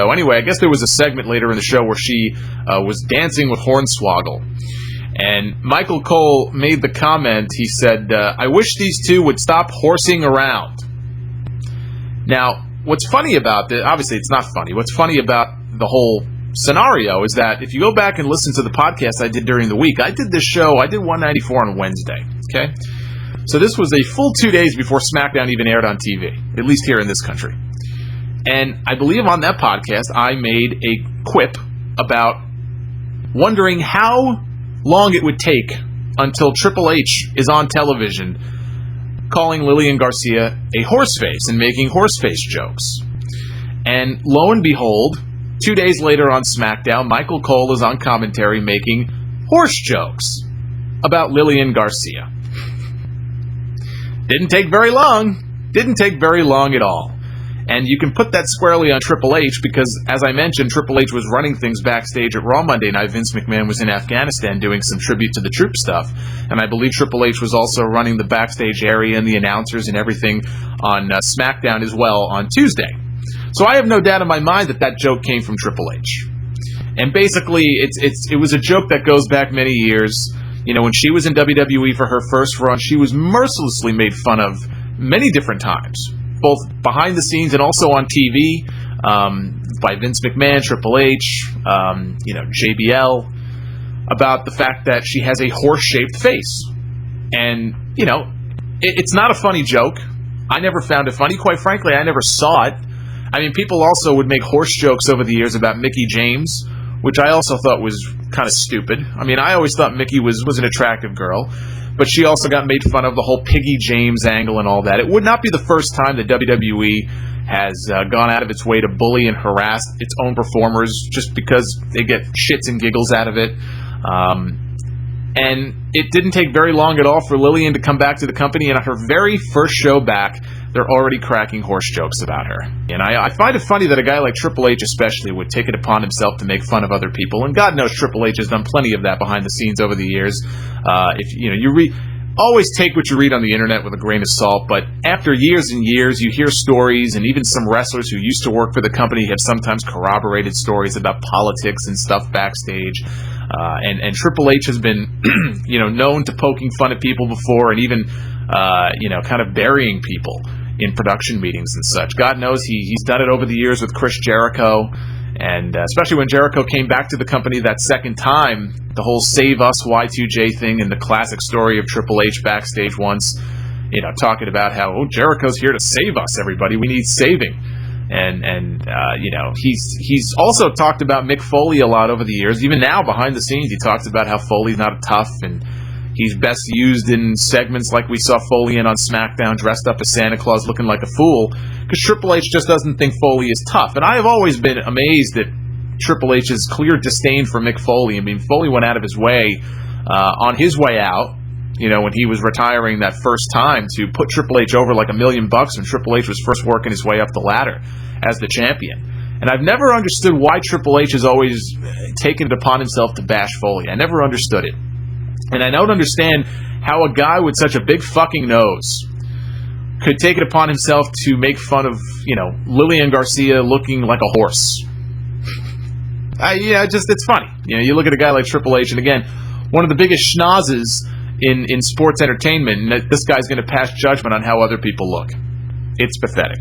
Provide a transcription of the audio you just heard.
So anyway, I guess there was a segment later in the show where she was dancing with Hornswoggle. And Michael Cole made the comment, he said, I wish these two would stop horsing around. Now, what's funny about this, obviously it's not funny, what's funny about the whole scenario is that if you go back and listen to the podcast I did during the week, I did this show, I did 194 on Wednesday, okay? So this was a full 2 days before SmackDown even aired on TV, at least here in this country. And I believe on that podcast, I made a quip about wondering how long it would take until Triple H is on television calling Lillian Garcia a horseface and making horseface jokes. And lo and behold, 2 days later on SmackDown, Michael Cole is on commentary making horse jokes about Lillian Garcia. Didn't take very long. Didn't take very long at all. And you can put that squarely on Triple H because, as I mentioned, Triple H was running things backstage at Raw Monday night. Vince McMahon was in Afghanistan doing some tribute to the troop stuff. And I believe Triple H was also running the backstage area and the announcers and everything on SmackDown as well on Tuesday. So I have no doubt in my mind that joke came from Triple H. And basically, it was a joke that goes back many years. You know, when she was in WWE for her first run, she was mercilessly made fun of many different times, both behind the scenes and also on TV, by Vince McMahon, Triple H, JBL, about the fact that she has a horse-shaped face. And, you know, it's not a funny joke. I never found it funny. Quite frankly, I never saw it. I mean, people also would make horse jokes over the years about Mickie James, which I also thought was kind of stupid. I mean, I always thought Mickie was an attractive girl, but she also got made fun of the whole Piggy James angle and all that. It would not be the first time that WWE has gone out of its way to bully and harass its own performers just because they get shits and giggles out of it. And it didn't take very long at all for Lillian to come back to the company, and on her very first show back, they're already cracking horse jokes about her. And I find it funny that a guy like Triple H especially would take it upon himself to make fun of other people, and God knows Triple H has done plenty of that behind the scenes over the years. If you read, always take what you read on the internet with a grain of salt, but after years and years, you hear stories, and even some wrestlers who used to work for the company have sometimes corroborated stories about politics and stuff backstage. And Triple H has been, known to poking fun at people before, and even, kind of burying people in production meetings and such. God knows he's done it over the years with Chris Jericho, and especially when Jericho came back to the company that second time, the whole Save Us Y2J thing and the classic story of Triple H backstage once, talking about how, Jericho's here to save us, everybody. We need saving. And he's also talked about Mick Foley a lot over the years. Even now, behind the scenes, he talks about how Foley's not tough, and he's best used in segments like we saw Foley in on SmackDown, dressed up as Santa Claus, looking like a fool, because Triple H just doesn't think Foley is tough. And I have always been amazed at Triple H's clear disdain for Mick Foley. I mean, Foley went out of his way on his way out, when he was retiring that first time, to put Triple H over like $1 million when Triple H was first working his way up the ladder as the champion. And I've never understood why Triple H has always taken it upon himself to bash Foley. I never understood it. And I don't understand how a guy with such a big fucking nose could take it upon himself to make fun of, Lillian Garcia looking like a horse. It's funny. You look at a guy like Triple H, and again, one of the biggest schnozzes in sports entertainment, and this guy's going to pass judgment on how other people look. It's pathetic.